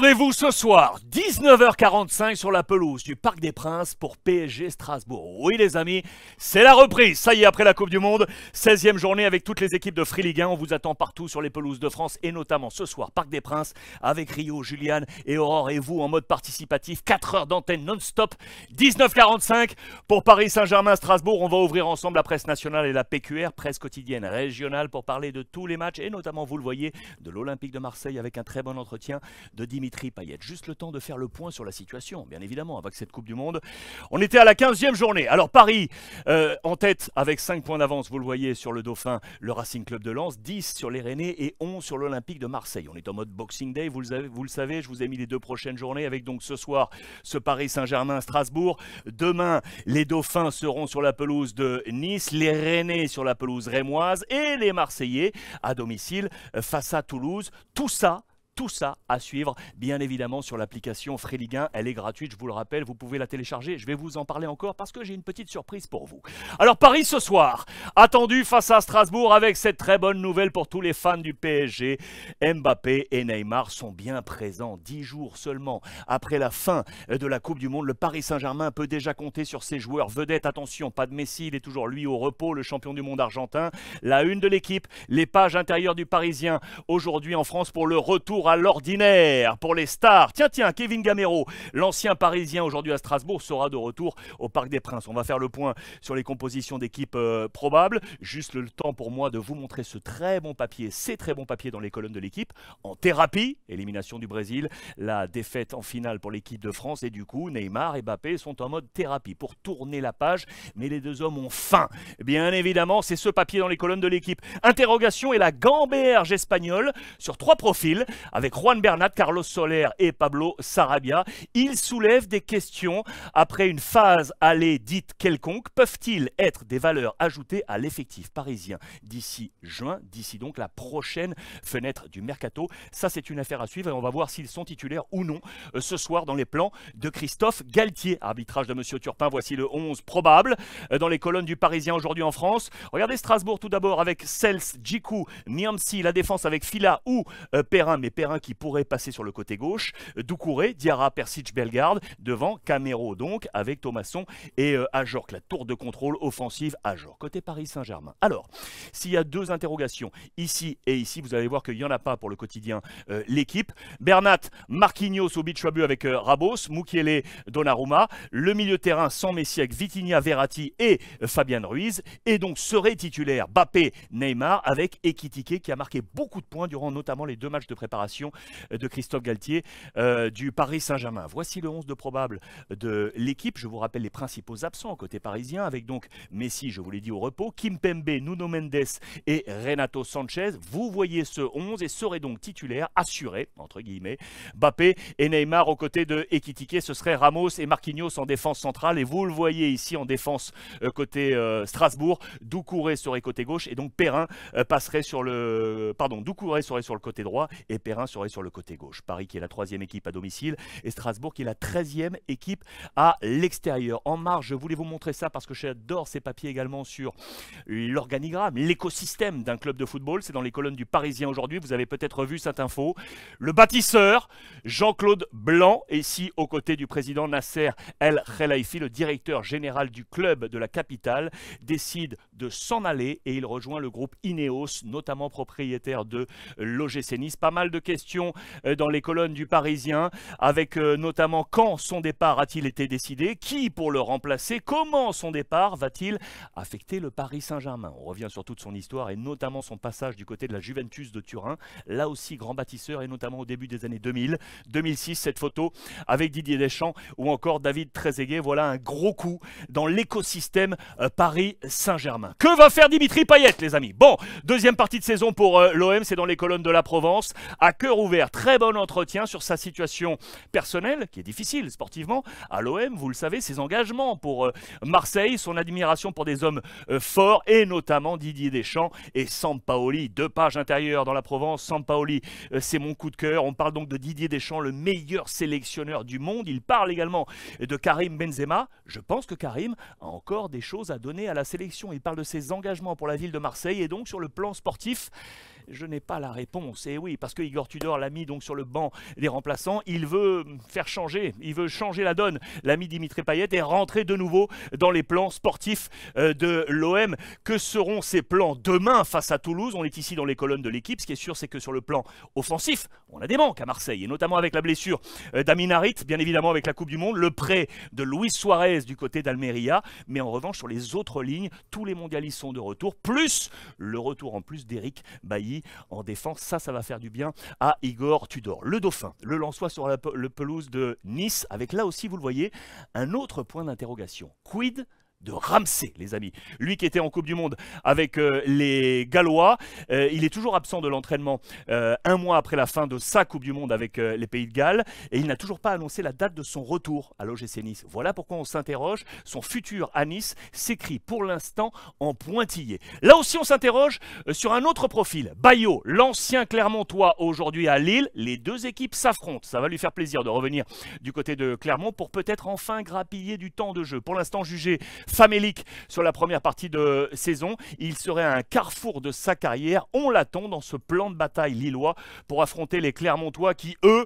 Rendez-vous ce soir, 19h45 sur la pelouse du Parc des Princes pour PSG Strasbourg. Oui les amis, c'est la reprise, ça y est, après la Coupe du Monde, 16e journée avec toutes les équipes de Free Ligue 1. On vous attend partout sur les pelouses de France et notamment ce soir, Parc des Princes, avec Rio, Juliane et Aurore et vous en mode participatif, 4 heures d'antenne non-stop, 19h45 pour Paris Saint-Germain-Strasbourg. On va ouvrir ensemble la presse nationale et la PQR, presse quotidienne régionale, pour parler de tous les matchs et notamment, vous le voyez, de l'Olympique de Marseille avec un très bon entretien de Dimitri Payet. Juste le temps de faire le point sur la situation, bien évidemment, avec cette Coupe du Monde. On était à la 15e journée. Alors Paris en tête avec 5 points d'avance, vous le voyez, sur le Dauphin, le Racing Club de Lens, 10 sur les Rennais et 11 sur l'Olympique de Marseille. On est en mode Boxing Day, vous le savez, je vous ai mis les 2 prochaines journées avec donc ce soir ce Paris Saint-Germain-Strasbourg. Demain, les Dauphins seront sur la pelouse de Nice, les Rennais sur la pelouse rémoise et les Marseillais à domicile face à Toulouse. Tout ça à suivre, bien évidemment, sur l'application Free Ligue 1. Elle est gratuite, je vous le rappelle, vous pouvez la télécharger. Je vais vous en parler encore parce que j'ai une petite surprise pour vous. Alors, Paris ce soir, attendu face à Strasbourg avec cette très bonne nouvelle pour tous les fans du PSG. Mbappé et Neymar sont bien présents. 10 jours seulement après la fin de la Coupe du Monde, le Paris Saint-Germain peut déjà compter sur ses joueurs vedettes. Attention, pas de Messi, il est toujours lui au repos, le champion du monde argentin. La une de l'équipe, les pages intérieures du Parisien aujourd'hui en France pour le retour à l'ordinaire pour les stars. Tiens, Kevin Gamero, l'ancien Parisien aujourd'hui à Strasbourg, sera de retour au Parc des Princes. On va faire le point sur les compositions d'équipes probables. Juste le temps pour moi de vous montrer ces très bons papiers dans les colonnes de l'équipe. En thérapie, élimination du Brésil, la défaite en finale pour l'équipe de France et du coup, Neymar et Mbappé sont en mode thérapie pour tourner la page. Mais les deux hommes ont faim. Bien évidemment, c'est ce papier dans les colonnes de l'équipe. Interrogation et la gamberge espagnole sur 3 profils avec Juan Bernat, Carlos Soler et Pablo Sarabia. Ils soulèvent des questions après une phase allée dite quelconque. Peuvent-ils être des valeurs ajoutées à l'effectif parisien d'ici juin, d'ici donc la prochaine fenêtre du mercato? Ça, c'est une affaire à suivre et on va voir s'ils sont titulaires ou non ce soir dans les plans de Christophe Galtier. Arbitrage de Monsieur Turpin, voici le 11 probable dans les colonnes du Parisien aujourd'hui en France. Regardez Strasbourg tout d'abord avec Sels, Djikou, Niamsi, la défense avec Fila ou Perrin, mais Perrin qui pourrait passer sur le côté gauche, Doucouré, Diarra, Persic, Bellegarde, devant Camero donc avec Thomasson et Ajorc, la tour de contrôle offensive Ajorc, côté Paris Saint-Germain. Alors, s'il y a 2 interrogations ici et ici, vous allez voir qu'il n'y en a pas pour le quotidien l'équipe. Bernat, Marquinhos au Bichwabu avec Rabos, Mukiele, Donnarumma, le milieu de terrain sans Messi avec Vitinha, Verratti et Fabian Ruiz, et donc serait titulaire Mbappé, Neymar avec Ekitike qui a marqué beaucoup de points durant notamment les 2 matchs de préparation de Christophe Galtier du Paris Saint-Germain. Voici le 11 de probable de l'équipe. Je vous rappelle les principaux absents côté parisien avec donc Messi, je vous l'ai dit, au repos, Kimpembe, Nuno Mendes et Renato Sanchez. Vous voyez ce 11 et serait donc titulaire assuré, entre guillemets, Mbappé et Neymar aux côtés de Ekitike. Ce serait Ramos et Marquinhos en défense centrale et vous le voyez ici en défense côté Strasbourg. Doucouré serait côté gauche et donc Perrin passerait sur le... Pardon, Doucouré serait sur le côté droit et Perrin serait sur le côté gauche. Paris qui est la 3e équipe à domicile et Strasbourg qui est la 13e équipe à l'extérieur. En marge, je voulais vous montrer ça parce que j'adore ces papiers également sur l'organigramme, l'écosystème d'un club de football. C'est dans les colonnes du Parisien aujourd'hui. Vous avez peut-être vu cette info. Le bâtisseur, Jean-Claude Blanc, ici aux côtés du président Nasser El Khelaifi, le directeur général du club de la capitale, décide de s'en aller et il rejoint le groupe Ineos, notamment propriétaire de l'OGC Nice. Pas mal de questions dans les colonnes du Parisien, avec notamment quand son départ a-t-il été décidé, qui pour le remplacer, comment son départ va-t-il affecter le Paris Saint-Germain. On revient sur toute son histoire et notamment son passage du côté de la Juventus de Turin, là aussi grand bâtisseur et notamment au début des années 2000, 2006, cette photo avec Didier Deschamps ou encore David Trezeguet. Voilà un gros coup dans l'écosystème Paris Saint-Germain. Que va faire Dimitri Payet, les amis? Bon, deuxième partie de saison pour l'OM, c'est dans les colonnes de la Provence, à cœur ouvert, très bon entretien sur sa situation personnelle, qui est difficile sportivement, à l'OM, vous le savez, ses engagements pour Marseille, son admiration pour des hommes forts, et notamment Didier Deschamps et Sampaoli. 2 pages intérieures dans la Provence, Sampaoli, c'est mon coup de cœur. On parle donc de Didier Deschamps, le meilleur sélectionneur du monde. Il parle également de Karim Benzema. Je pense que Karim a encore des choses à donner à la sélection. Il parle de ses engagements pour la ville de Marseille, et donc sur le plan sportif, Je n'ai pas la réponse. Et oui, parce que Igor Tudor l'a mis donc sur le banc des remplaçants. Il veut faire changer, il veut changer la donne. L'ami Dimitri Payet est rentré de nouveau dans les plans sportifs de l'OM. Que seront ces plans demain face à Toulouse? On est ici dans les colonnes de l'équipe. Ce qui est sûr, c'est que sur le plan offensif, on a des manques à Marseille, et notamment avec la blessure d'Amin Harit, bien évidemment avec la Coupe du Monde, le prêt de Luis Suarez du côté d'Almeria. Mais en revanche, sur les autres lignes, tous les mondialistes sont de retour, plus le retour en plus d'Eric Bailly en défense. Ça va faire du bien à Igor Tudor. Le Dauphin, le Lensois sur le pelouse de Nice, avec là aussi, vous le voyez, un autre point d'interrogation. Quid de Ramsey, les amis. Lui qui était en Coupe du Monde avec les Gallois, il est toujours absent de l'entraînement un mois après la fin de sa Coupe du Monde avec les Pays de Galles, et il n'a toujours pas annoncé la date de son retour à l'OGC Nice. Voilà pourquoi on s'interroge. Son futur à Nice s'écrit pour l'instant en pointillé. Là aussi on s'interroge sur un autre profil. Bayo, l'ancien Clermontois aujourd'hui à Lille. Les deux équipes s'affrontent. Ça va lui faire plaisir de revenir du côté de Clermont pour peut-être enfin grappiller du temps de jeu. Pour l'instant jugé famélique sur la première partie de saison, il serait à un carrefour de sa carrière. On l'attend dans ce plan de bataille lillois pour affronter les Clermontois qui, eux,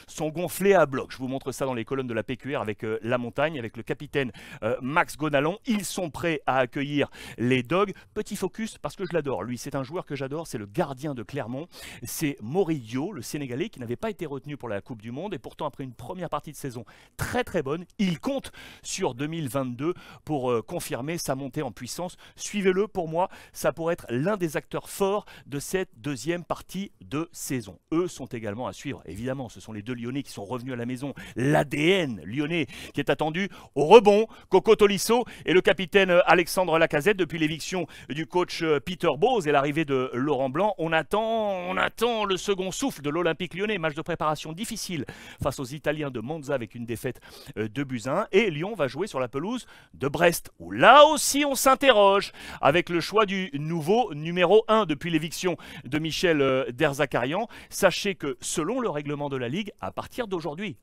sont gonflés à bloc. Je vous montre ça dans les colonnes de la PQR avec la montagne, avec le capitaine Max Gonalon. Ils sont prêts à accueillir les Dogs. Petit focus parce que je l'adore. Lui, c'est un joueur que j'adore, c'est le gardien de Clermont. C'est Moridio, le Sénégalais, qui n'avait pas été retenu pour la Coupe du Monde, et pourtant après une première partie de saison très très bonne, il compte sur 2022 pour confirmer sa montée en puissance. Suivez-le, pour moi, ça pourrait être l'un des acteurs forts de cette deuxième partie de saison. Eux sont également à suivre. Évidemment, ce sont les deux Lyonnais qui sont revenus à la maison. L'ADN lyonnais qui est attendu au rebond. Coco Tolisso et le capitaine Alexandre Lacazette depuis l'éviction du coach Peter Bosz et l'arrivée de Laurent Blanc. On attend le second souffle de l'Olympique lyonnais. Match de préparation difficile face aux Italiens de Monza avec une défaite de buts à 1. Et Lyon va jouer sur la pelouse de Brest, où là aussi on s'interroge avec le choix du nouveau numéro 1 depuis l'éviction de Michel Derzakarian. Sachez que selon le règlement de la Ligue, à partir d'aujourd'hui,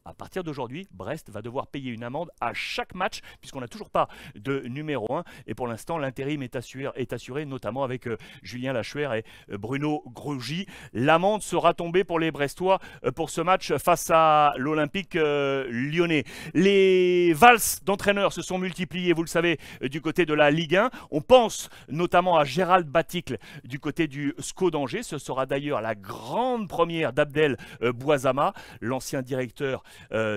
Brest va devoir payer une amende à chaque match puisqu'on n'a toujours pas de numéro 1, et pour l'instant l'intérim est assuré notamment avec Julien Lachuer et Bruno Grugy. L'amende sera tombée pour les Brestois pour ce match face à l'Olympique lyonnais. Les valses d'entraîneurs se sont multipliées, vous le savez, du côté de la Ligue 1. On pense notamment à Gérald Baticle du côté du SCO d'Angers. Ce sera d'ailleurs la grande première d'Abdel Bouazama, l'ancien directeur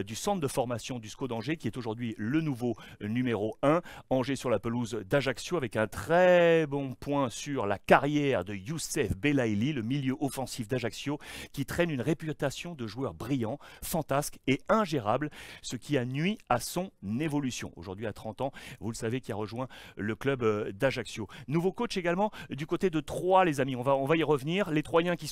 du centre de formation du SCO d'Angers, qui est aujourd'hui le nouveau numéro 1. Angers sur la pelouse d'Ajaccio avec un très bon point sur la carrière de Youssef Belaïli, le milieu offensif d'Ajaccio, qui traîne une réputation de joueur brillant, fantasque et ingérable, ce qui a nui à son évolution. Aujourd'hui à 30 ans, vous le savez, qui a rejoint le club d'Ajaccio. Nouveau coach également du côté de Troyes, les amis. On va y revenir. Les Troyens qui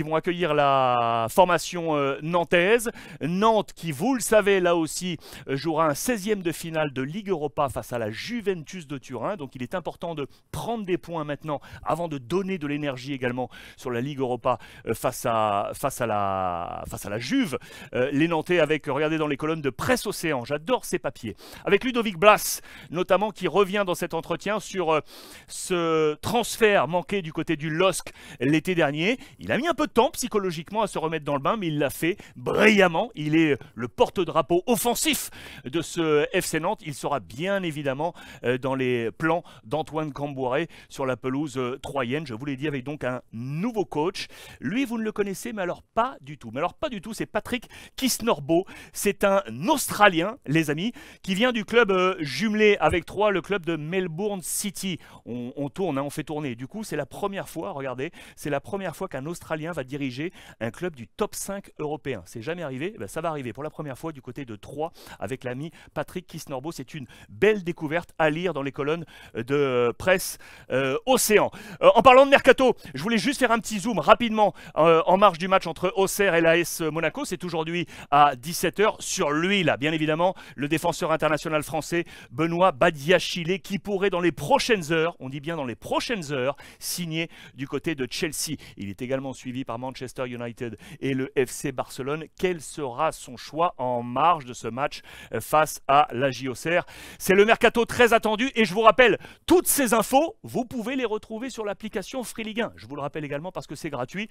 vont accueillir la formation nantaise. Nantes qui, vous le savez, là aussi jouera un 16e de finale de Ligue Europa face à la Juventus de Turin. Donc il est important de prendre des points maintenant avant de donner de l'énergie également sur la Ligue Europa face à la Juve. Les Nantais avec, regardez dans les colonnes de Presse Océan, j'adore ces papiers, avec Ludovic Blas notamment, qui revient dans cet entretien sur ce transfert manqué du côté du LOSC l'été dernier. Il a mis un peu de temps psychologiquement à se remettre dans le bain, mais il l'a fait brillamment. Il est le porte-drapeau offensif de ce FC Nantes. Il sera bien évidemment dans les plans d'Antoine Camboiré sur la pelouse troyenne. Je vous l'ai dit, avec donc un nouveau coach. Lui, vous ne le connaissez, mais alors pas du tout. C'est Patrick Kisnorbo. C'est un Australien, les amis, qui vient du club jumelé avec Troyes, le club de Melbourne City. On tourne, on fait tourner. Du coup, c'est la première fois, regardez, c'est la première fois qu'un Australien va diriger un club du top 5 européen. C'est jamais arrivé, ça va arriver pour la première fois du côté de Troyes avec l'ami Patrick Kisnorbo. C'est une belle découverte à lire dans les colonnes de Presse Océan. En parlant de Mercato, je voulais juste faire un petit zoom rapidement en marge du match entre Auxerre et l'AS Monaco. C'est aujourd'hui à 17h. Sur lui, là, bien évidemment, le défenseur international français Benoît Badiachile, qui pourrait dans les prochaines heures, on dit bien dans les prochaines heures, signer du côté de Chelsea. Il est également suivi par Manchester United et le FC Barcelone. Quel sera son choix en marge de ce match face à la JOCR? C'est le mercato très attendu et je vous rappelle, toutes ces infos, vous pouvez les retrouver sur l'application Free Ligue 1. Je vous le rappelle également parce que c'est gratuit.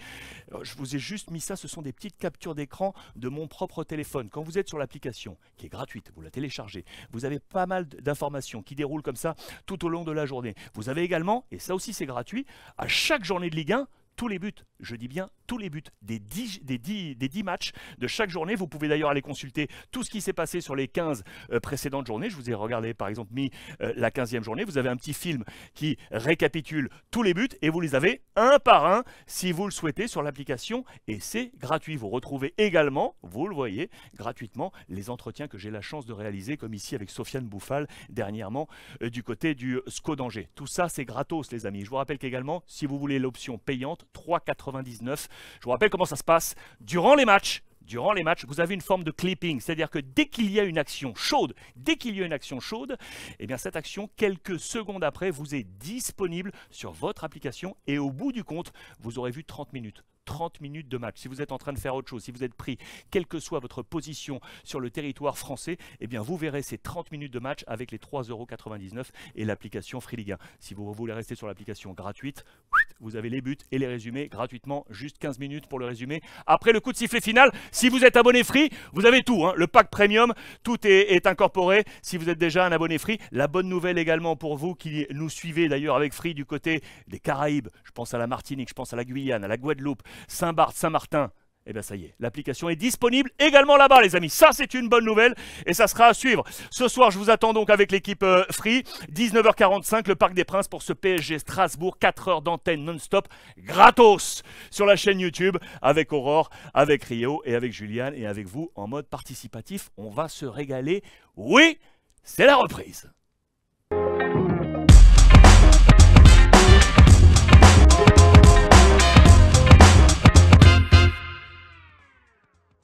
Je vous ai juste mis ça, ce sont des petites captures d'écran de mon propre téléphone. Quand vous êtes sur l'application, qui est gratuite, vous la téléchargez, vous avez pas mal d'informations qui déroulent comme ça tout au long de la journée. Vous avez également, et ça aussi c'est gratuit, à chaque journée de Ligue 1, tous les buts, je dis bien tous les buts des 10 matchs de chaque journée. Vous pouvez d'ailleurs aller consulter tout ce qui s'est passé sur les 15 précédentes journées. Je vous ai regardé par exemple mis la 15e journée. Vous avez un petit film qui récapitule tous les buts et vous les avez un par un si vous le souhaitez sur l'application et c'est gratuit. Vous retrouvez également, vous le voyez, gratuitement les entretiens que j'ai la chance de réaliser comme ici avec Sofiane Bouffal dernièrement du côté du SCO d'Angers. Tout ça c'est gratos les amis. Je vous rappelle qu'également si vous voulez l'option payante, 3,99. Je vous rappelle comment ça se passe durant les matchs. Durant les matchs, vous avez une forme de clipping, c'est-à-dire que dès qu'il y a une action chaude, eh bien cette action, quelques secondes après, vous est disponible sur votre application et au bout du compte, vous aurez vu 30 minutes. 30 minutes de match. Si vous êtes en train de faire autre chose, si vous êtes pris, quelle que soit votre position sur le territoire français, eh bien vous verrez ces 30 minutes de match avec les 3,99 € et l'application Free Ligue 1. Si vous voulez rester sur l'application gratuite, vous avez les buts et les résumés gratuitement, juste 15 minutes pour le résumé. Après le coup de sifflet final, si vous êtes abonné Free, vous avez tout, hein, le pack premium, tout est incorporé. Si vous êtes déjà un abonné Free, la bonne nouvelle également pour vous qui nous suivez d'ailleurs avec Free du côté des Caraïbes, je pense à la Martinique, je pense à la Guyane, à la Guadeloupe, Saint-Barth, Saint-Martin, et bien ça y est, l'application est disponible également là-bas les amis. Ça c'est une bonne nouvelle et ça sera à suivre. Ce soir je vous attends donc avec l'équipe Free, 19h45, le Parc des Princes pour ce PSG Strasbourg, 4 heures d'antenne non-stop, gratos sur la chaîne YouTube avec Aurore, avec Rio et avec Juliane et avec vous en mode participatif. On va se régaler. Oui, c'est la reprise.